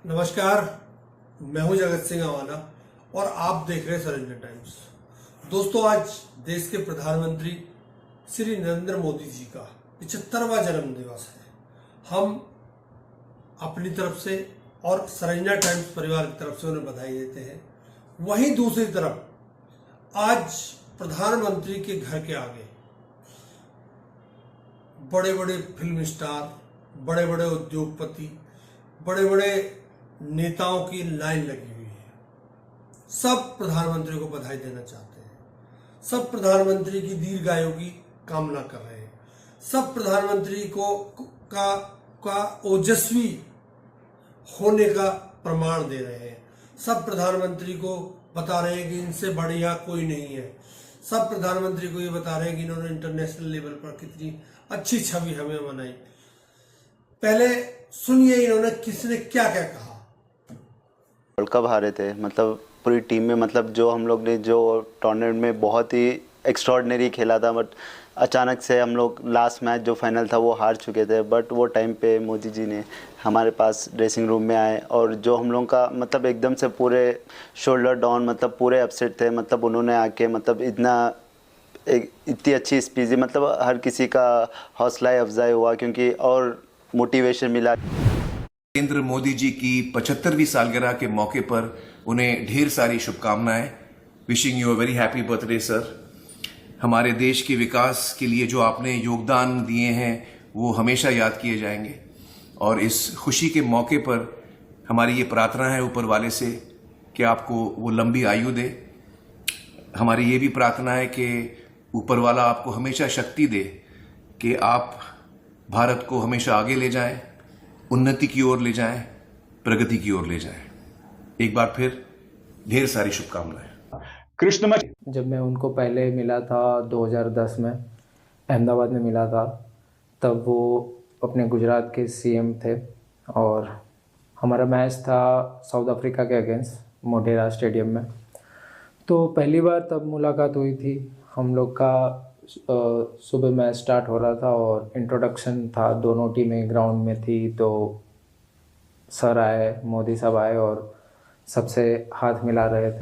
नमस्कार, मैं हूं जगत सिंह अवाना और आप देख रहे हैं सरेंडर टाइम्स। दोस्तों, आज देश के प्रधानमंत्री श्री नरेंद्र मोदी जी का 75वां जन्म दिवस है। हम अपनी तरफ से और सरेंडर टाइम्स परिवार की तरफ से उन्हें बधाई देते हैं। वहीं दूसरी तरफ आज प्रधानमंत्री के घर के आगे बड़े बड़े फिल्म स्टार, बड़े बड़े उद्योगपति, बड़े बड़े नेताओं की लाइन लगी हुई है। सब प्रधानमंत्री को बधाई देना चाहते हैं, सब प्रधानमंत्री की दीर्घायु की कामना कर रहे हैं, सब प्रधानमंत्री को का ओजस्वी होने का प्रमाण दे रहे हैं, सब प्रधानमंत्री को बता रहे हैं कि इनसे बढ़िया कोई नहीं है, सब प्रधानमंत्री को ये बता रहे हैं कि इन्होंने इंटरनेशनल लेवल पर कितनी अच्छी छवि हमें बनाई। पहले सुनिए इन्होंने किसने क्या क्या कहा। वर्ल्ड कप हारे थे, मतलब पूरी टीम में, मतलब जो हम लोग ने जो टूर्नामेंट में बहुत ही एक्स्ट्रॉर्डिनरी खेला था, बट अचानक से हम लोग लास्ट मैच जो फाइनल था वो हार चुके थे। बट वो टाइम पे मोदी जी ने हमारे पास ड्रेसिंग रूम में आए और जो हम लोग का मतलब एकदम से पूरे शोल्डर डाउन, मतलब पूरे अपसेट थे, मतलब उन्होंने आके मतलब इतनी अच्छी स्पीच दी, मतलब हर किसी का हौसला अफजाई हुआ क्योंकि और मोटिवेशन मिला। नरेंद्र मोदी जी की 75वीं सालगिरह के मौके पर उन्हें ढेर सारी शुभकामनाएं। Wishing you a very happy birthday sir. हमारे देश के विकास के लिए जो आपने योगदान दिए हैं वो हमेशा याद किए जाएंगे और इस खुशी के मौके पर हमारी ये प्रार्थना है ऊपर वाले से कि आपको वो लंबी आयु दे। हमारी ये भी प्रार्थना है कि ऊपर वाला आपको हमेशा शक्ति दे कि आप भारत को हमेशा आगे ले जाएं, उन्नति की ओर ले जाएं, प्रगति की ओर ले जाएं। एक बार फिर ढेर सारी शुभकामनाएं। कृष्णमठ जब मैं उनको पहले मिला था 2010 में अहमदाबाद में मिला था, तब वो अपने गुजरात के सीएम थे और हमारा मैच था साउथ अफ्रीका के अगेंस्ट मोटेरा स्टेडियम में। तो पहली बार तब मुलाकात हुई थी। हम लोग का सुबह मैच स्टार्ट हो रहा था और इंट्रोडक्शन था, दोनों टीमें ग्राउंड में थी। तो सर आए, मोदी साहब आए और सबसे हाथ मिला रहे थे।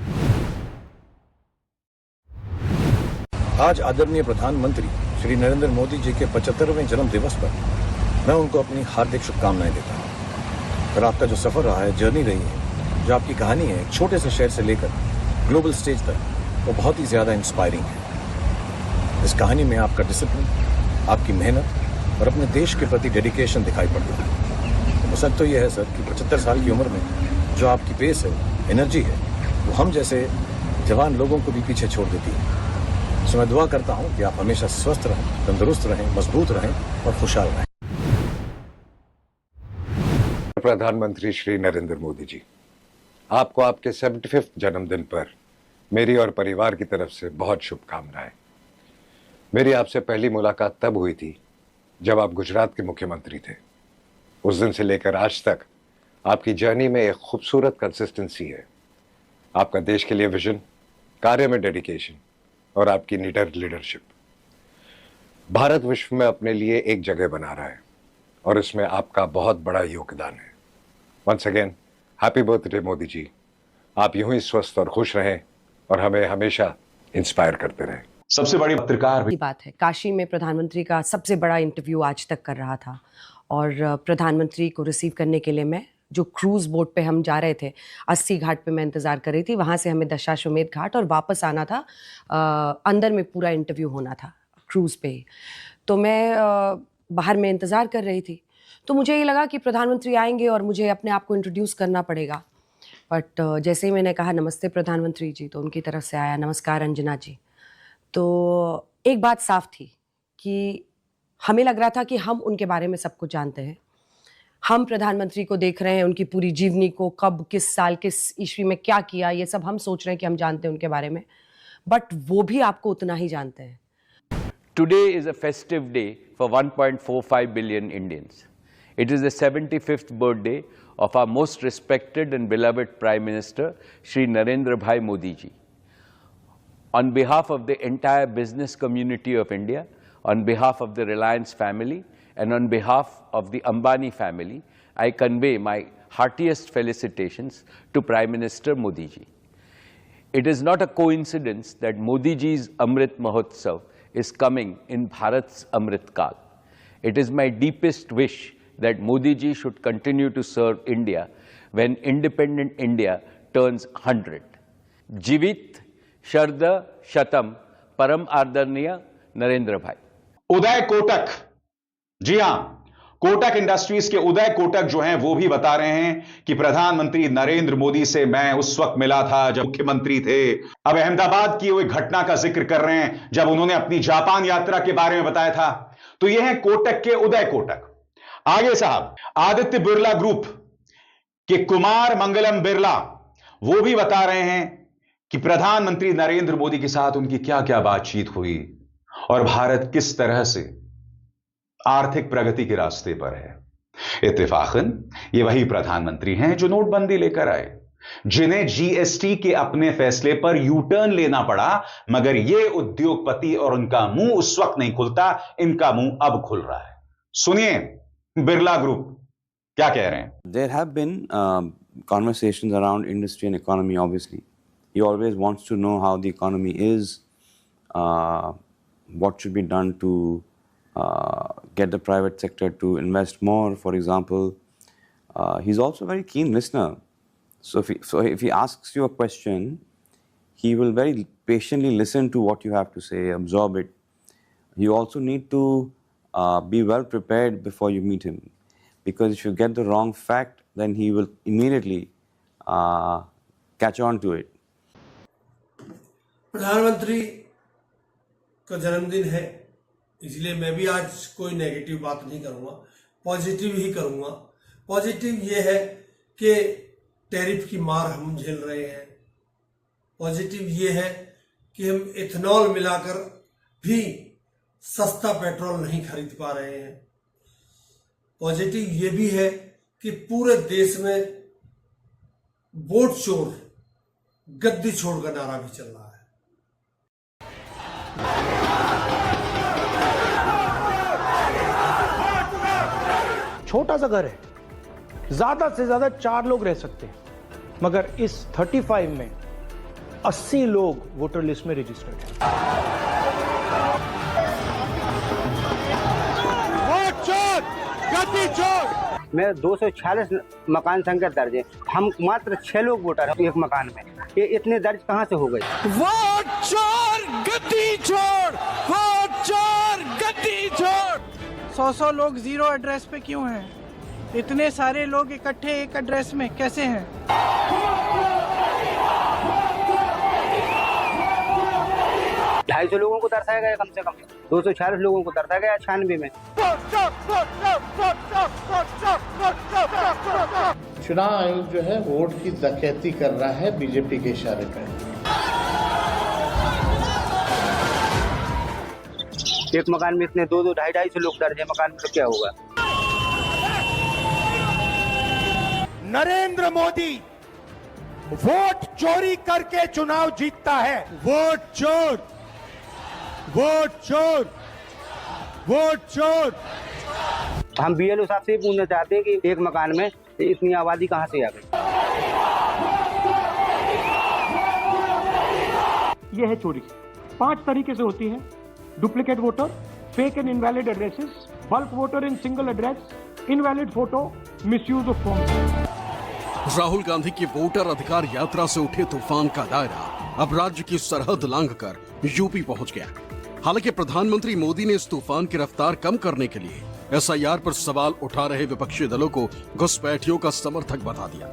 आज आदरणीय प्रधानमंत्री श्री नरेंद्र मोदी जी के 75वें जन्म दिवस पर मैं उनको अपनी हार्दिक शुभकामनाएं देता हूं। और आपका जो सफर रहा है, जर्नी रही है, जो आपकी कहानी है एक छोटे से शहर से लेकर ग्लोबल स्टेज तक, वो बहुत ही ज्यादा इंस्पायरिंग है। इस कहानी में आपका डिसिप्लिन, आपकी मेहनत और अपने देश के प्रति डेडिकेशन दिखाई पड़ता है। तो सच तो यह है सर कि 75 साल की उम्र में जो आपकी पेस है, एनर्जी है, वो हम जैसे जवान लोगों को भी पीछे छोड़ देती है। सो मैं दुआ करता हूं कि आप हमेशा स्वस्थ रहें, तंदुरुस्त रहें, मजबूत रहें और खुशहाल रहें। प्रधानमंत्री श्री नरेंद्र मोदी जी, आपको आपके 75वें जन्मदिन पर मेरी और परिवार की तरफ से बहुत शुभकामनाएं। मेरी आपसे पहली मुलाकात तब हुई थी जब आप गुजरात के मुख्यमंत्री थे। उस दिन से लेकर आज तक आपकी जर्नी में एक खूबसूरत कंसिस्टेंसी है। आपका देश के लिए विजन, कार्य में डेडिकेशन और आपकी निडर लीडरशिप भारत विश्व में अपने लिए एक जगह बना रहा है और इसमें आपका बहुत बड़ा योगदान है। Once again happy birthday Modi ji. आप यूं ही स्वस्थ और खुश रहें और हमें हमेशा इंस्पायर करते रहें। सबसे बड़ी पत्रकार की बात है, काशी में प्रधानमंत्री का सबसे बड़ा इंटरव्यू आज तक कर रहा था और प्रधानमंत्री को रिसीव करने के लिए मैं जो क्रूज़ बोट पे हम जा रहे थे, 80 घाट पे मैं इंतज़ार कर रही थी। वहाँ से हमें दशाश्वमेध घाट और वापस आना था। अंदर में पूरा इंटरव्यू होना था क्रूज़ पे ही। तो मैं बाहर में इंतज़ार कर रही थी। तो मुझे ये लगा कि प्रधानमंत्री आएंगे और मुझे अपने आप को इंट्रोड्यूस करना पड़ेगा। बट जैसे ही मैंने कहा नमस्ते प्रधानमंत्री जी, तो उनकी तरफ से आया नमस्कार अंजना जी। तो एक बात साफ थी कि हमें लग रहा था कि हम उनके बारे में सब कुछ जानते हैं। हम प्रधानमंत्री को देख रहे हैं, उनकी पूरी जीवनी को, कब, किस साल, किस ईस्वी में क्या किया, ये सब हम सोच रहे हैं कि हम जानते हैं उनके बारे में, बट वो भी आपको उतना ही जानते हैं। Today is a festive day for 1.45 billion Indians. It is the 75th birthday of our most respected and beloved Prime Minister, Shri Narendra Bhai Modi ji. On behalf of the entire business community of India, on behalf of the Reliance family, and on behalf of the Ambani family, I convey my heartiest felicitations to Prime Minister Modi ji. It is not a coincidence that Modi ji's Amrit Mahotsav is coming in Bharat's Amrit Kal. It is my deepest wish that Modi ji should continue to serve India when independent India turns 100. Jivit Sharda Shatam Param Ardharniya Narendra Bhai. Uday Kotak, जी हां, Kotak industries के उदय कोटक जो हैं वो भी बता रहे हैं कि प्रधानमंत्री नरेंद्र मोदी से मैं उस वक्त मिला था जब मुख्यमंत्री थे। अब अहमदाबाद की वो घटना का जिक्र कर रहे हैं जब उन्होंने अपनी जापान यात्रा के बारे में बताया था। तो ये है कोटक के उदय कोटक। आगे साहब, आदित्य बिरला ग्रुप के कुमार मंगलम बिरला वो भी बता रहे हैं कि प्रधानमंत्री नरेंद्र मोदी के साथ उनकी क्या क्या बातचीत हुई और भारत किस तरह से आर्थिक प्रगति के रास्ते पर है। इत्तेफाकन ये वही प्रधानमंत्री हैं जो नोटबंदी लेकर आए, जिन्हें जीएसटी के अपने फैसले पर यू टर्न लेना पड़ा, मगर ये उद्योगपति और उनका मुंह उस वक्त नहीं खुलता, इनका मुंह अब खुल रहा है। सुनिए बिरला ग्रुप क्या कह रहे हैं। There have been conversations around industry and economy. Obviously, he always wants to know how the economy is, what should be done to get the private sector to invest more, for example. He's also a very keen listener. So if he asks you a question, he will very patiently listen to what you have to say, absorb it. You also need to be well prepared before you meet him, because if you get the wrong fact, then he will immediately catch on to it. प्रधानमंत्री का जन्मदिन है, इसलिए मैं भी आज कोई negative बात नहीं करूंगा, पॉजिटिव ही करूंगा। पॉजिटिव ये है कि टैरिफ की मार हम झेल रहे हैं। पॉजिटिव ये है कि हम इथेनॉल मिलाकर भी सस्ता पेट्रोल नहीं खरीद पा रहे हैं। पॉजिटिव ये भी है कि पूरे देश में वोट चोर गद्दी छोड़ का नारा भी चल रहा है। छोटा सा घर है, ज्यादा से ज्यादा 4 लोग रह सकते हैं, मगर इस 35 में 80 लोग वोटर लिस्ट में रजिस्टर्ड हैं। वोट चोर, गद्दी चोर। में 246 मकान संख्या दर्ज है, हम मात्र 6 लोग वोटर हैं एक मकान में। ये इतने दर्ज कहां से हो गए? वोट चोर, गद्दी चोर, वोट चोर, गद्दी चोर। 100 लोग जीरो एड्रेस पे क्यों हैं? इतने सारे लोग इकट्ठे एक एड्रेस में कैसे हैं? ढाई 250 लोगों को दर्शाया गया, कम से कम 246 लोगों को दर्शाया गया 96 में। चुनाव आयोग जो है वोट की डकैती कर रहा है बीजेपी के इशारे पर। एक मकान में इतने 2-2, 250 लोग दर्ज है मकान में, तो क्या होगा? नरेंद्र मोदी वोट चोरी करके चुनाव जीतता है। वोट चोर, वोट चोर, वोट चोर। हम बीएलओ साहब से पूछना चाहते हैं कि एक मकान में इतनी आबादी कहां से आ गई? यह है चोरी। 5 तरीके से होती है: duplicate voter, fake and invalid addresses, bulk voter in single address, invalid photo, misuse of form. Rahul Gandhi की वोटर अधिकार यात्रा से उठे तूफान का दायरा अब राज्य की सरहद लांघकर यूपी पहुंच गया। हालांकि प्रधानमंत्री मोदी ने इस तूफान की रफ्तार कम करने के लिए एसआईआर पर सवाल उठा रहे विपक्षी दलों को घुसपैठियों का समर्थक बता दिया।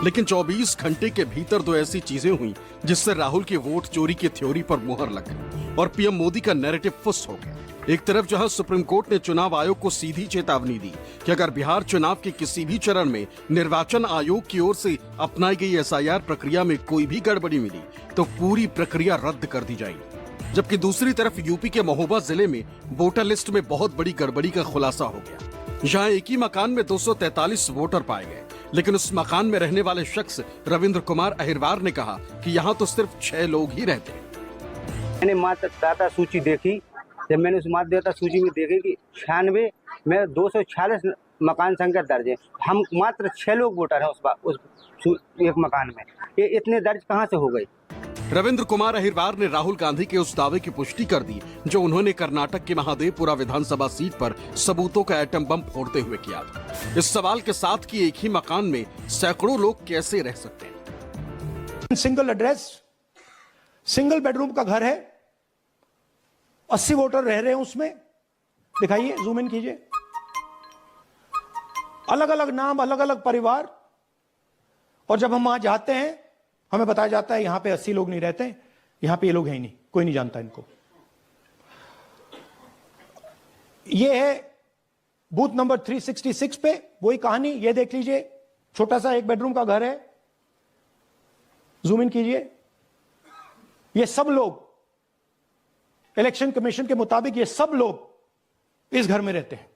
लेकिन 24 घंटे के भीतर 2 ऐसी चीजें हुई जिससे राहुल की वोट चोरी की थ्योरी पर मुहर लग गई और पीएम मोदी का नैरेटिव फुस हो गया। एक तरफ जहां सुप्रीम कोर्ट ने चुनाव आयोग को सीधी चेतावनी दी कि अगर बिहार चुनाव के किसी भी चरण में निर्वाचन आयोग की ओर से अपनाई गई एसआईआर प्रक्रिया में कोई भी गड़बड़ी मिली तो पूरी प्रक्रिया रद्द कर दी जाएगी, जबकि दूसरी तरफ यूपी के महोबा जिले में वोटर लिस्ट में बहुत बड़ी गड़बड़ी का खुलासा हो गया। यहाँ एक ही मकान में 243 वोटर पाए गए, लेकिन उस मकान में रहने वाले शख्स रविंद्र कुमार अहिरवार ने कहा कि यहाँ तो सिर्फ 6 लोग ही रहते हैं। मैंने मतदाता सूची देखी, जब मैंने उस मतदाता सूची में देखे कि 96 में 246 मकान संख्या दर्ज है। हम मात्र 6 लोग वोटर हैं उस एक मकान में। ये इतने दर्ज कहाँ से हो गई? रविंद्र कुमार अहिरवार ने राहुल गांधी के उस दावे की पुष्टि कर दी जो उन्होंने कर्नाटक की महादेवपुरा विधानसभा सीट पर सबूतों का एटम बम फोड़ते हुए किया था। इस सवाल के साथ कि एक ही मकान में सैकड़ों लोग कैसे रह सकते हैं। सिंगल एड्रेस, सिंगल बेडरूम का घर है, 80 वोटर रह रहे हैं उसमें। दिखाइए, जूम इन कीजिए। अलग अलग नाम, अलग अलग परिवार। और जब हम वहां जाते हैं हमें बताया जाता है यहां पे 80 लोग नहीं रहते, यहां पे ये लोग हैं ही नहीं, कोई नहीं जानता इनको। ये है बूथ नंबर 366 पे वही कहानी। ये देख लीजिए, छोटा सा एक बेडरूम का घर है, जूम इन कीजिए। ये सब लोग इलेक्शन कमीशन के मुताबिक ये सब लोग इस घर में रहते हैं।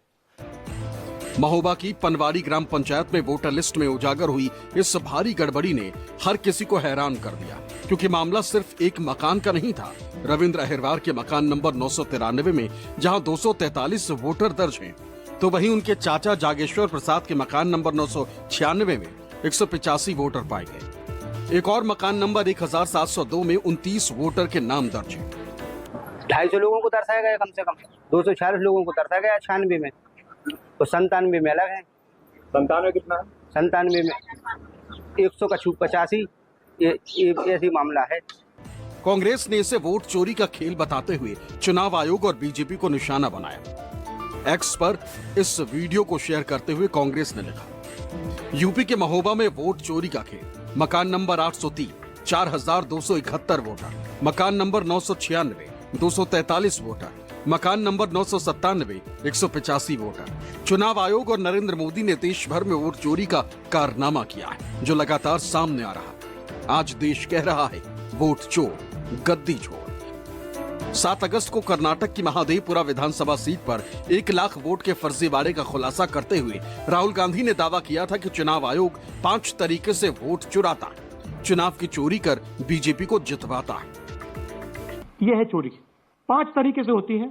महोबा की पनवाड़ी ग्राम पंचायत में वोटर लिस्ट में उजागर हुई इस भारी गड़बड़ी ने हर किसी को हैरान कर दिया, क्योंकि मामला सिर्फ एक मकान का नहीं था। रविंद्र अहिरवार के मकान नंबर 993 में जहां 243 वोटर दर्ज हैं, तो वहीं उनके चाचा जागेश्वर प्रसाद के मकान नंबर 996 में 185 वोटर पाए गए। एक और मकान नंबर 1702 में 29 वोटर के नाम दर्ज हैं। 250 लोगों को दर्शाया गया, कम से कम 246 लोगों को दर्शाया गया 96 में, तो 97 में अलग है। 97 कितना है? 97 में 185 ये ऐसी मामला है। कांग्रेस ने इसे वोट चोरी का खेल बताते हुए चुनाव आयोग और बीजेपी को निशाना बनाया। एक्स पर इस वीडियो को शेयर करते हुए कांग्रेस ने लिखा, यूपी के महोबा में वोट चोरी का खेल। मकान नंबर 803 4271 वोटर, मकान नंबर 996 243 वोटर, मकान नंबर 997 185 वोटर। चुनाव आयोग और नरेंद्र मोदी ने देश भर में वोट चोरी का कारनामा किया है, जो लगातार सामने आ रहा है। आज देश कह रहा है वोट चोर, गद्दी चोर। 7 अगस्त को कर्नाटक की महादेवपुरा विधानसभा सीट पर 1 लाख वोट के फर्जीवाड़े का खुलासा करते हुए राहुल गांधी ने दावा किया था कि चुनाव आयोग 5 तरीके से वोट चुराता है, चुनाव की चोरी कर बीजेपी को जितवाता है। यह है चोरी। 5 तरीके से होती है: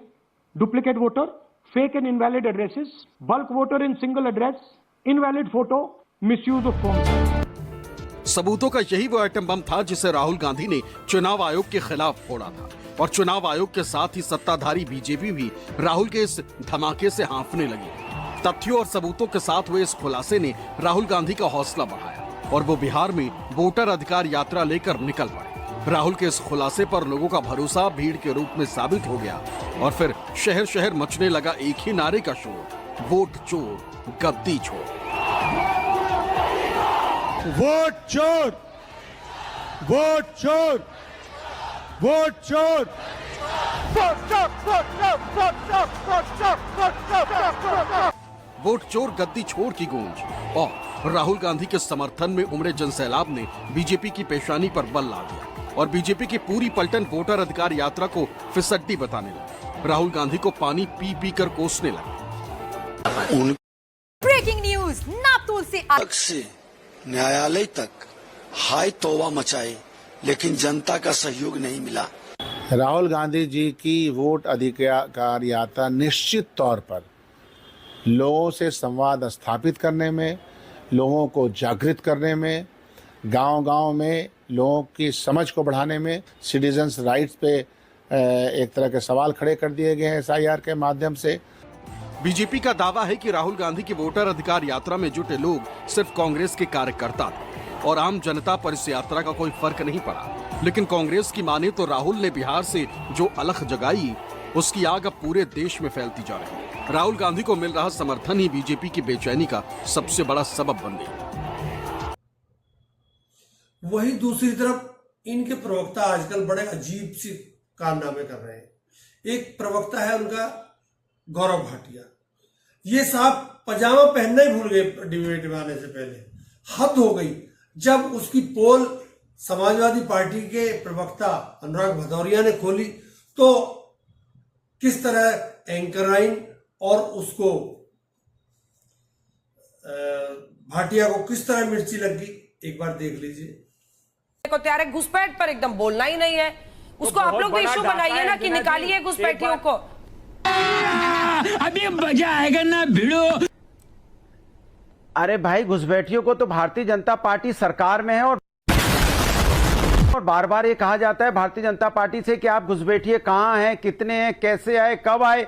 duplicate voter, fake and invalid addresses, bulk voter in single address, invalid photo, misuse of form. सबूतों का यही वो एटम बम था जिसे राहुल गांधी ने चुनाव आयोग के खिलाफ फोड़ा था, और चुनाव आयोग के साथ ही सत्ताधारी बीजेपी भी राहुल के इस धमाके से हांफने लगी। तथ्यों और सबूतों के साथ हुए इस खुलासे ने राहुल गांधी का हौसला बढ़ाया और वो बिहार में वोटर अधिकार यात्रा लेकर निकल पड़े। राहुल के इस खुलासे पर लोगों का भरोसा भीड़ के रूप में साबित हो गया और फिर शहर शहर मचने लगा एक ही नारे का शोर, वोट चोर, गद्दी चोर। वोट चोर, वोट चोर, वोट चोर, वोट चोर गद्दी छोड़ की गूंज और राहुल गांधी के समर्थन में उमड़े जनसैलाब ने बीजेपी की पेशानी पर बल ला दिया और बीजेपी की पूरी पलटन वोटर अधिकार यात्रा को फिसड्डी बताने लगी। राहुल गांधी को पानी पी पी कर कोसने लगे। ब्रेकिंग न्यूज, नापतोल से न्यायालय तक हाय तौबा मचाए, लेकिन जनता का सहयोग नहीं मिला। राहुल गांधी जी की वोट अधिकार यात्रा निश्चित तौर पर लोगों से संवाद स्थापित करने में, लोगों को जागृत करने में, गांव-गांव में लोगों की समझ को बढ़ाने में, सिटीजन्स राइट्स पे एक तरह के सवाल खड़े कर दिए गए हैं SIR के माध्यम से। बीजेपी का दावा है कि राहुल गांधी की वोटर अधिकार यात्रा में जुटे लोग सिर्फ कांग्रेस के कार्यकर्ता थे और आम जनता पर इस यात्रा का कोई फर्क नहीं पड़ा। लेकिन कांग्रेस की माने तो राहुल ने बिहार से जो अलख जगाई, उसकी आग अब पूरे देश में फैलती जा रही है। राहुल गांधी को मिल रहा समर्थन ही बीजेपी की बेचैनी का सबसे बड़ा सबब बन गया। वही दूसरी तरफ इनके प्रवक्ता आजकल बड़े अजीब सी कारनामे कर रहे हैं। एक प्रवक्ता है उनका गौरव भाटिया, ये साहब पजामा पहनना ही भूल गए डिबेट में आने से पहले। हद हो गई। जब उसकी पोल समाजवादी पार्टी के प्रवक्ता अनुराग भदौरिया ने खोली तो किस तरह एंकराइन और उसको भाटिया को किस तरह मिर्ची लगी, एक बार देख लीजिए। को तैयार है, घुसपैठ पर एकदम बोलना ही नहीं है उसको। आप लोग इशू बनाइए ना कि निकालिए घुसपैठियों को। अभी मजा आएगा ना भिड़ो। अरे भाई, घुसपैठियों को तो भारतीय जनता पार्टी सरकार में है और बार बार ये कहा जाता है भारतीय जनता पार्टी से कि आप घुसपैठिए कहाँ हैं, कितने हैं, कैसे आए, कब आए,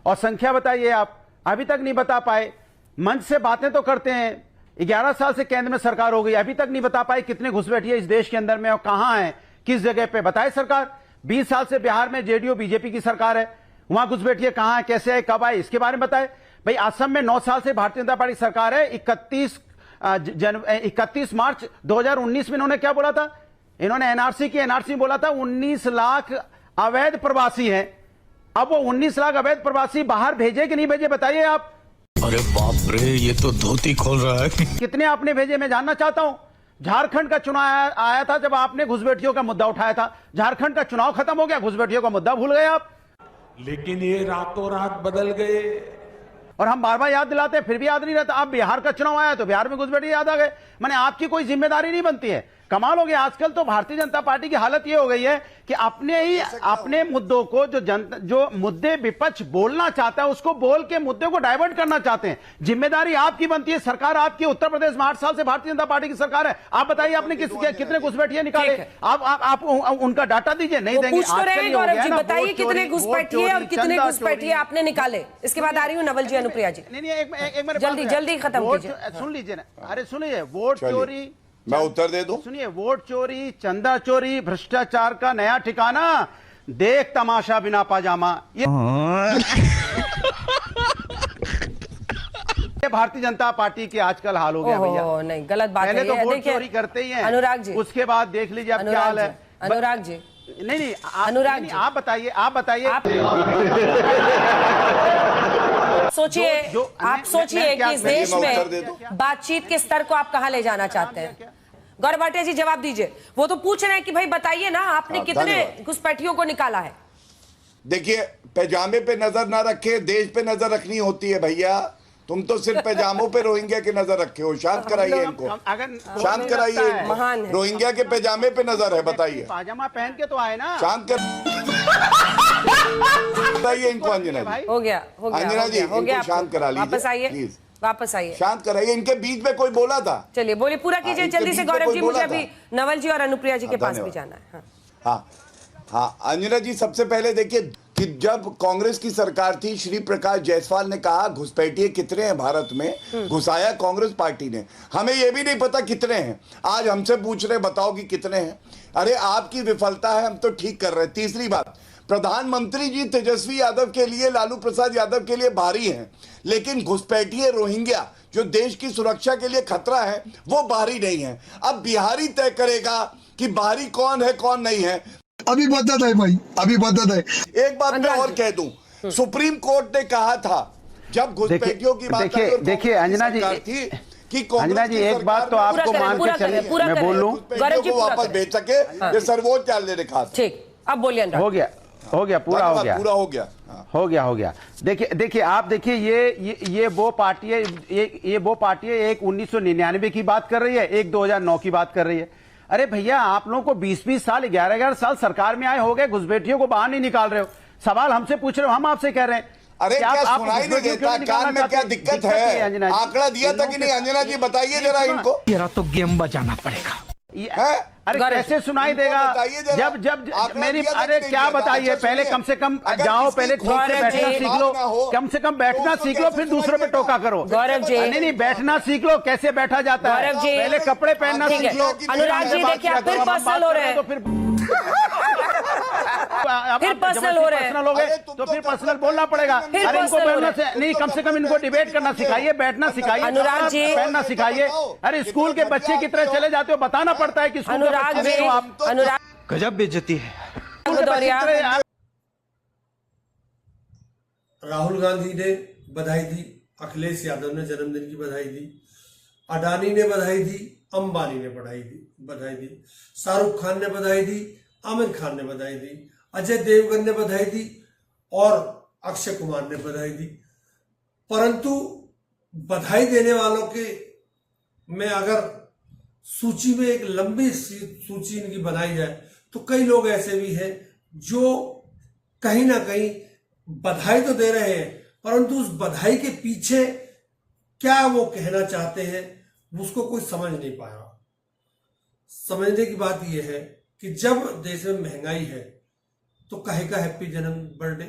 और संख्या बताइए। आप अभी तक नहीं बता पाए। मंच से बातें तो करते हैं, 11 साल से केंद्र में सरकार हो गई, अभी तक नहीं बता पाए कितने घुसपैठिए इस देश के अंदर में और कहां हैं, किस जगह पे। बताए सरकार। 20 साल से बिहार में जेडीयू बीजेपी की सरकार है, वहां घुसपैठिए कहां है, कैसे आए, कब आए, इसके बारे में बताए। भाई असम में 9 साल से भारतीय जनता पार्टी सरकार है। 31 मार्च 2019 में इन्होंने क्या बोला था? इन्होंने एनआरसी बोला था 19 लाख अवैध प्रवासी हैं। अब वो 19 लाख अवैध प्रवासी बाहर भेजे कि नहीं भेजे, बताइए आप। अरे बाप रे, ये तो धोती खोल रहा है। कितने आपने भेजे, मैं जानना चाहता हूं। झारखंड का चुनाव आया था जब आपने घुसपैठियों का मुद्दा उठाया था, झारखंड का चुनाव खत्म हो गया, घुसपैठियों का मुद्दा भूल गए आप। लेकिन ये रातों रात बदल गए और हम बार बार याद दिलाते हैं फिर भी याद नहीं रहता। अब बिहार का चुनाव आया तो बिहार में घुसपैठिए याद आ गए। माने आपकी कोई जिम्मेदारी नहीं बनती है। कमाल हो गया। आजकल तो भारतीय जनता पार्टी की हालत ये हो गई है कि अपने मुद्दों को जो मुद्दे विपक्ष बोलना चाहता है उसको बोल के मुद्दे को डाइवर्ट करना चाहते हैं। जिम्मेदारी आपकी बनती है। सरकार आपकी, उत्तर प्रदेश में 8 साल से भारतीय जनता पार्टी की सरकार है। आप बताइए आपने कितने घुसपैठिए निकाले? आप उनका डाटा दीजिए। नहीं देंगे। पूछ तो रहे गौरव जी, बताइए कितने घुसपैठिए और कितने घुसपैठिए आपने निकाले। इसके बाद आ रही हूँ नवल जी, अनुप्रिया जी। नहीं, जल्दी खत्म कीजिए। सुन लीजिए ना। अरे सुनिए, वोट चोरी, मैं उत्तर दे दूं? सुनिए, वोट चोरी, चंदा चोरी, भ्रष्टाचार का नया ठिकाना, देख तमाशा बिना पाजामा। ये भारतीय जनता पार्टी के आजकल हाल हो गया भैया। नहीं, गलत बात है। पहले तो वोट चोरी करते ही हैं अनुराग जी, उसके बाद देख लीजिए अब क्या हाल है। अनुराग जी, नहीं, अनुराग जी, आप बताइए। आप सोचिए कि इस देश में बातचीत के स्तर को आप कहां ले जाना चाहते हैं। गौरव भाटिया जी जवाब दीजिए। वो तो पूछ रहे हैं कि भाई बताइए ना आपने कितने घुसपैठियों को निकाला है। देखिए, पैजामे पे नजर ना रखे, देश पे नजर रखनी होती है भैया। तुम तो सिर्फ पैजामों पे रोहिंग्या की नजर रखे हो। शांत कराइए इनको, शांत कराइए इनको। रोहिंग्या के पैजामे पे नजर है, बताइए। पाजामा पहन के तो आए ना। शांत कर बताइए इनको। अंजना जी, हो गया अंजना जी, इनको शांत करा लीजिए। वापस आइए, प्लीज वापस आइए। शांत कराइए। इनके बीच में कोई बोला था? चलिए बोलिए, पूरा कीजिए जल्दी से गौरव जी। मुझे अभी नवल जी और अनुप्रिया जी के पास भी जाना है। हाँ, अंजना जी, सबसे पहले देखिए कि जब कांग्रेस की सरकार थी, श्री प्रकाश जायसवाल ने कहा घुसपैठिए कितने हैं भारत में, घुसाया कांग्रेस पार्टी ने। हमें यह भी नहीं पता कितने हैं। आज हमसे पूछ रहे बताओ कि कितने हैं। अरे आपकी विफलता है, हम तो ठीक कर रहे हैं। तीसरी बात, प्रधानमंत्री जी तेजस्वी यादव के लिए, लालू प्रसाद यादव के लिए बाहरी हैं, लेकिन घुसपैठिए रोहिंग्या जो देश की सुरक्षा के लिए खतरा है वो बाहरी नहीं है। अब बिहारी तय करेगा कि बाहरी कौन है कौन नहीं है। अभी बदत है भाई, अभी बदत है। एक बात मैं और कह दूं, सुप्रीम कोर्ट ने कहा था जब घुसपैठियों की बात देखिए अंजना जी थी कि अंजना जी, एक बात तो आपको मान के चलिए, मैं बोल लूं, को वापस भेज सके, ये सर्वोच्च न्यायालय ने कहा। ठीक, अब बोलिए। हो गया, पूरा हो गया। देखिए आप देखिए, ये वो पार्टी है, ये वो पार्टी है, एक 1999 की बात कर रही है, एक 2009 की बात कर रही है। अरे भैया, आप लोगों को 20-20 साल, 11-11 साल सरकार में आए हो गए, घुसपैठियों को बाहर नहीं निकाल रहे हो। सवाल हमसे पूछ रहे हो, हम आपसे कह रहे हैं। अरे क्या सुनाई नहीं देता? कान में क्या दिक्कत है? आंकड़ा दिया था कि नहीं? अंजना जी बताइए जरा इनको। तेरा तो गेम बजाना पड़ेगा। अरे कैसे सुनाई देगा जब मेरी, अरे क्या बताइए, पहले कम से कम जाओ, पहले ठीक से बैठना सीख लो, कम से कम बैठना सीख लो, फिर दूसरों पे टोका करो। गौरव जी, नहीं, बैठना सीख लो, कैसे बैठा जाता है। गौरव जी, पहले कपड़े पहनना सीख लो। अनुराग जी देखिए, आप फिर पर्सनल हो रहे हैं, फिर पर्सनल हो गए तो फिर पर्सनल बोलना पड़ेगा। अरे इनको बोलना से नहीं, कम से कम इनको डिबेट करना सिखाइए, बैठना सिखाइए, अनुराग जी पहनना सिखाइए। अरे स्कूल के बच्चे की तरह चले जाते हो, बताना पड़ता है कि अनुराग जी, गजब बेइज्जती है। राहुल गांधी ने बधाई दी, अखिलेश यादव ने जन्मदिन की बधाई दी, अडानी ने बधाई दी, अंबानी ने बधाई दी, शाहरुख खान ने बधाई दी, आमिर खान ने बधाई दी, अजय देवगन ने बधाई दी और अक्षय कुमार ने बधाई दी। परंतु बधाई देने वालों के में अगर सूची में एक लंबी सूची इनकी बनाई जाए तो कई लोग ऐसे भी हैं जो कहीं ना कहीं बधाई तो दे रहे हैं, परंतु उस बधाई के पीछे क्या वो कहना चाहते हैं उसको कोई समझ नहीं पाया। समझने की बात यह है कि जब देश में महंगाई है तो कहे का हैप्पी जन्म बर्थडे,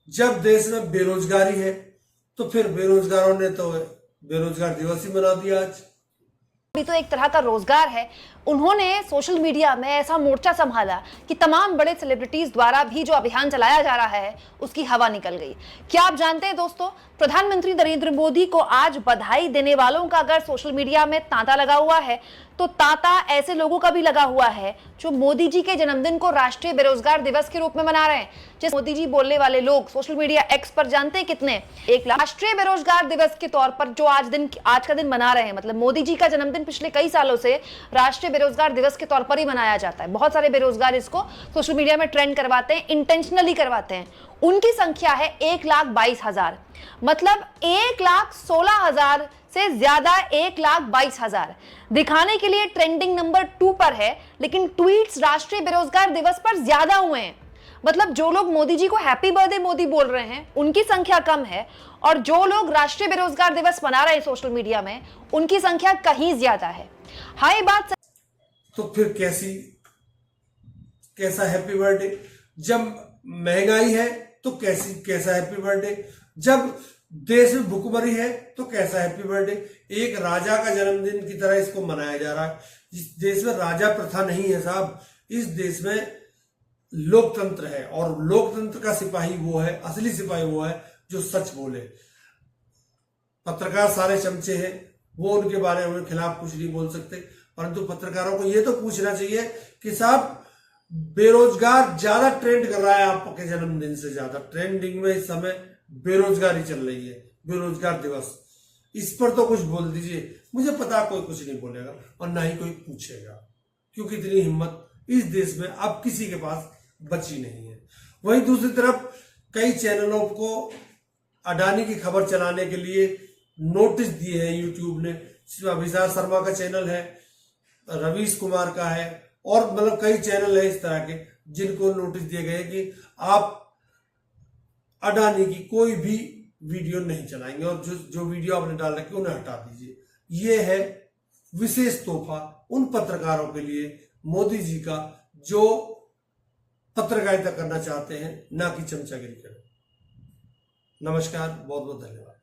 जब देश में बेरोजगारी है तो फिर बेरोजगारों ने तो बेरोजगार दिवस ही मना दिया आज। भी तो एक तरह का रोजगार है। उन्होंने सोशल मीडिया में ऐसा मोर्चा संभाला कि तमाम बड़े सेलिब्रिटीज द्वारा भी जो अभियान चलाया जा रहा है उसकी हवा निकल गई। क्या आप जानते हैं दोस्तों, प्रधानमंत्री नरेंद्र मोदी को आज बधाई देने वालों का अगर सोशल मीडिया में तांता लगा हुआ है तो तांता ऐसे लोगों का भी लगा हुआ है जो मोदी जी के जन्मदिन को राष्ट्रीय बेरोजगार दिवस के रूप में मना रहे हैं। जैसे मोदी जी बोलने वाले लोग सोशल मीडिया एक्स पर जानते हैं कितने, 1 लाख राष्ट्रीय बेरोजगार दिवस के तौर पर जो आज का दिन मना रहे हैं। मतलब मोदी जी का जन्मदिन पिछले कई सालों से राष्ट्रीय बेरोजगार दिवस के तौर पर ही मनाया जाता है। बहुत सारे बेरोजगार इसको सोशल मीडिया में ट्रेंड करवाते हैं, इंटेंशनली करवाते हैं। उनकी संख्या है 1,22,000, मतलब 1,16,000 से ज्यादा 1,22,000 दिखाने के लिए ट्रेंडिंग नंबर 2 पर है, लेकिन ट्वीट्स राष्ट्रीय बेरोजगार दिवस पर ज्यादा हुए हैं। मतलब जो लोग मोदी जी को हैप्पी बर्थडे मोदी बोल रहे हैं उनकी संख्या कम है, और जो लोग राष्ट्रीय बेरोजगार दिवस मना रहे हैं सोशल मीडिया में उनकी संख्या कहीं ज्यादा है। हाँ, ये बात तो फिर कैसा हैप्पी बर्थडे? जब महंगाई है तो कैसा हैप्पी बर्थडे? जब देश में भुखमरी है तो कैसा हैप्पी बर्थडे? एक राजा का जन्मदिन की तरह इसको मनाया जा रहा है। इस देश में राजा प्रथा नहीं है साहब, इस देश में लोकतंत्र है, और लोकतंत्र का सिपाही वो है, असली सिपाही वो है जो सच बोले। पत्रकार सारे चमचे हैं, वो उनके बारे में खिलाफ कुछ नहीं बोल सकते, परंतु पत्रकारों को ये तो पूछना चाहिए कि साहब बेरोजगार ज्यादा ट्रेंड कर रहा है आपके जन्मदिन से ज्यादा। ट्रेंडिंग में इस समय बेरोजगारी चल रही है, बेरोजगार दिवस, इस पर तो कुछ बोल दीजिए। मुझे पता कोई कुछ नहीं बोलेगा और ना ही कोई पूछेगा, क्योंकि इतनी हिम्मत इस देश में अब किसी के पास बची नहीं है। वहीं दूसरी तरफ कई चैनलों को अडानी की खबर चलाने के लिए नोटिस दिए हैं यूट्यूब ने। अभिषेक शर्मा का चैनल है, रवीश कुमार का है, और मतलब कई चैनल है इस तरह के जिनको नोटिस दिए गए कि आप अडानी की कोई भी वीडियो नहीं चलाएंगे, और जो वीडियो आपने डाल रखी उन्हें हटा दीजिए। ये है विशेष तोहफा उन पत्रकारों के लिए मोदी जी का जो पत्रकारिता करना चाहते हैं, ना कि चमचागिरी करें। नमस्कार, बहुत बहुत धन्यवाद।